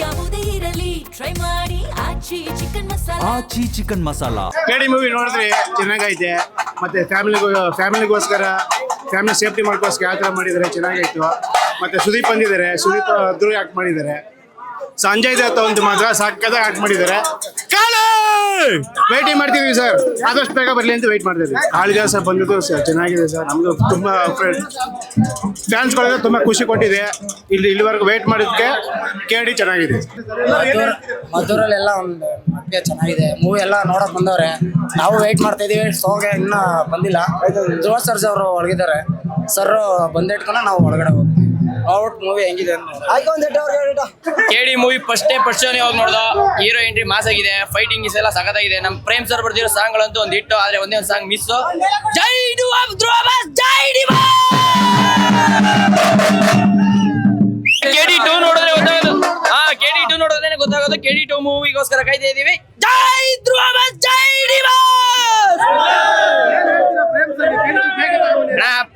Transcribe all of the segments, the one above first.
ಯಾವುದೇ ಇರಲಿ ಟ್ರೈ ಮಾಡಿ ಆಚಿ ಚಿಕನ್ ಮಸಾಲಾ. ಕೇಡಿ ಮೂವಿ ನೋಡಿದ್ರೆ ಚೆನ್ನಾಗೈತೆ. ಮತ್ತೆ ಫ್ಯಾಮಿಲಿಗೋಸ್ಕರ ಫ್ಯಾಮಿಲಿ ಸೇಫ್ಟಿ ಮಾಡ್ಕೋಸ್ಕರ ಯಾವ ಥರ ಮಾಡಿದ್ದಾರೆ ಚೆನ್ನಾಗಾಯ್ತು. ಮತ್ತೆ ಸುದೀಪ್ ಬಂದಿದ್ದಾರೆ, ಸುದೀಪ್ ಅದ್ರು ಆಕ್ಟ್ ಮಾಡಿದ್ದಾರೆ. ಸಂಜಯ್ ದತ್ ಒಂದು ಮಾತ್ರ ಸಕ್ಕತ್ತಾಗಿ ಆಕ್ಟ್ ಮಾಡಿದ್ದಾರೆ. ವೇಟಿಂಗ್ ಮಾಡ್ತೀವಿ ಸರ್, ಆದಷ್ಟು ಬೇಗ ಬರಲಿ ಅಂತ ವೇಟ್ ಮಾಡ್ತೀವಿ. ಕಾಳಿದಾಸ ಬಂದಿದ್ದು ಸರ್ ಚೆನ್ನಾಗಿದೆ ಸರ್. ನಮ್ದು ತುಂಬಾ ಫ್ಯಾನ್ಸ್ಗಳಿಗೆ ತುಂಬಾ ಖುಷಿ ಕೊಟ್ಟಿದೆ. ಇಲ್ಲಿವರೆಗೂ ವೇಟ್ ಮಾಡಿದ್ಕೆ ಕೇಳಿ ಚೆನ್ನಾಗಿದೆ. ಮದ್ದೂರಲ್ಲೆಲ್ಲ ಒಂದು ಮಟ್ಟಿಗೆ ಚೆನ್ನಾಗಿದೆ ಮೂವಿ ಎಲ್ಲ ನೋಡಕ್ ಬಂದವ್ರೆ. ನಾವು ವೇಟ್ ಮಾಡ್ತಾ ಇದೀವಿ. ಸೋಗೆ ಇನ್ನ ಬಂದಿಲ್ಲ. ಧ್ರುವ ಸರ್ಜ್ ಅವರು ಒಳಗಿದ್ದಾರೆ. ಸರ್ ಬಂದಿಟ್ಕೊಂಡು ನಾವು ಒಳಗಡೆ ಹೋಗ್ತೀವಿ. ಔಟ್ ಮೂವಿ ಹೆಂಗಿದೆ ಕೇಡಿ ಮೂವಿ ಫಸ್ಟ್ ಹೋಗಿ ನೋಡ್ದ. ಹೀರೋ ಎಂಟ್ರಿ ಮಾಸ್ ಆಗಿದೆ, ಫೈಟಿಂಗ್ ಎಲ್ಲ ಸಖತ್ತಾಗಿದೆ. ನಮ್ ಪ್ರೇಮ್ ಸರ್ ಬರ್ದಿರೋ ಸಾಂಗ್ ಗಳಂತೂ ಒಂದ್ ಹಿಟ್ಟು, ಆದ್ರೆ ಒಂದೇ ಒಂದು ಸಾಂಗ್ ಮಿಸ್. ಜೈ KD 2 ನೋಡಿದ್ರೆ ಗೊತ್ತಾಗೋದು. KD 2 ನೋಡಿದ್ರೆ ಗೊತ್ತಾಗೋದು. KD 2 ಮೂವಿಗೋಸ್ಕರ ಕಾಯ್ತಾ ಇದೀವಿ. ಜೈ ಧ್ರುವ ಬಸ್, ಜೈ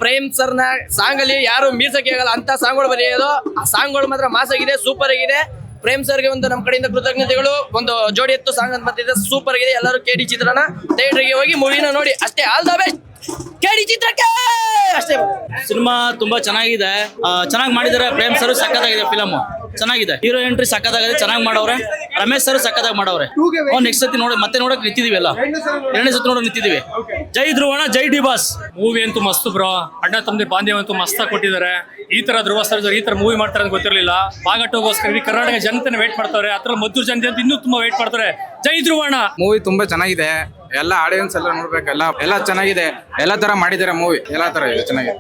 ಪ್ರೇಮ್ ಸರ್ ನ ಸಾಂಗ್ ಅಲ್ಲಿ ಯಾರು ಮೀಸಕ್ಕೆ ಆಗಲ್ಲ ಅಂತ ಸಾಂಗ್ಗಳು ಬರೆಯೋದು. ಆ ಸಾಂಗ್ಗಳು ಮಾತ್ರ ಮಾಸ್ ಆಗಿದೆ, ಸೂಪರ್ ಆಗಿದೆ. ಪ್ರೇಮ್ ಸರ್ಗೆ ಒಂದು ನಮ್ಮ ಕಡೆಯಿಂದ ಕೃತಜ್ಞತೆಗಳು. ಒಂದು ಜೋಡಿ ಎತ್ತು ಸಾಂಗ್ ಅಂತ ಬರ್ತಿದೆ, ಸೂಪರ್ ಆಗಿದೆ. ಎಲ್ಲರೂ KD ಚಿತ್ರನ ಥಿಯೇಟರ್ಗೆ ಹೋಗಿ ಮೂವಿನ ನೋಡಿ ಅಷ್ಟೇ. ಆಲ್ ದ ಬೆಸ್ಟ್ KD ಚಿತ್ರಕ್ಕೆ ಅಷ್ಟೇ. ಸಿನಿಮಾ ತುಂಬಾ ಚೆನ್ನಾಗಿದೆ, ಚೆನ್ನಾಗಿ ಮಾಡಿದ್ದಾರೆ. ಪ್ರೇಮ್ ಸರ್ ಸಕ್ಕತ್ತಾಗಿದೆ, ಫಿಲಮ್ ಚೆನ್ನಾಗಿದೆ. ಹೀರೋ ಎಂಟ್ರಿ ಸಕ್ಕತ್ತಾಗಿದೆ, ಚೆನ್ನಾಗಿ ಮಾಡವ್ರೆ. ರಮೇಶ್ ಸರ್ ಸಕ್ಕತ್ತಾಗಿ ಮಾಡವ್ರೆ. ನೆಕ್ಸ್ಟ್ ಸತಿ ಮತ್ತೆ ನೋಡಕ್ ನಿಂತಿದೀವಿ, ಎಲ್ಲ ಎರಡನೇ ಸತಿ ನೋಡಕ್ ನಿಂತಿದೀವಿ. ಜೈ ಧ್ರುವಣ, ಜೈ ಡಿ ಬಾಸ್. ಮೂವಿ ಅಂತೂ ಮಸ್ತ್ ಬ್ರೋ. ಅಣ್ಣ ತಮ್ಮದಿ ಬಾಂಧವ್ಯ ಅಂತೂ ಮಸ್ತಾಗಿ ಕೊಟ್ಟಿದ್ದಾರೆ. ಈ ತರ ಧ್ರುವ ಸರ್ಜಾ ಈ ತರ ಮೂವಿ ಮಾಡ್ತಾರೆ ಅಂತ ಗೊತ್ತಿರಲಿಲ್ಲ. ಬಾಗಟ್ಟೋಗೋಸ್ಕರ ಇಡೀ ಕರ್ನಾಟಕ ಜನತೆನ ವೇಟ್ ಮಾಡ್ತಾರೆ. ಅದ್ರಲ್ಲಿ ಮದ್ದೂರು ಜನತೆ ಅಂತ ಇನ್ನೂ ತುಂಬಾ ವೇಟ್ ಮಾಡ್ತಾರೆ. ಜೈ ಧ್ರುವಣ. ಮೂವಿ ತುಂಬಾ ಚೆನ್ನಾಗಿದೆ. ಎಲ್ಲ ಆಡಿಯನ್ಸ್ ಎಲ್ಲ ನೋಡ್ಬೇಕಲ್ಲ, ಎಲ್ಲ ಚೆನ್ನಾಗಿದೆ. ಎಲ್ಲ ತರ ಮಾಡಿದ್ದಾರೆ ಮೂವಿ, ಎಲ್ಲ ತರ ಇದೆ, ಚೆನ್ನಾಗಿದೆ.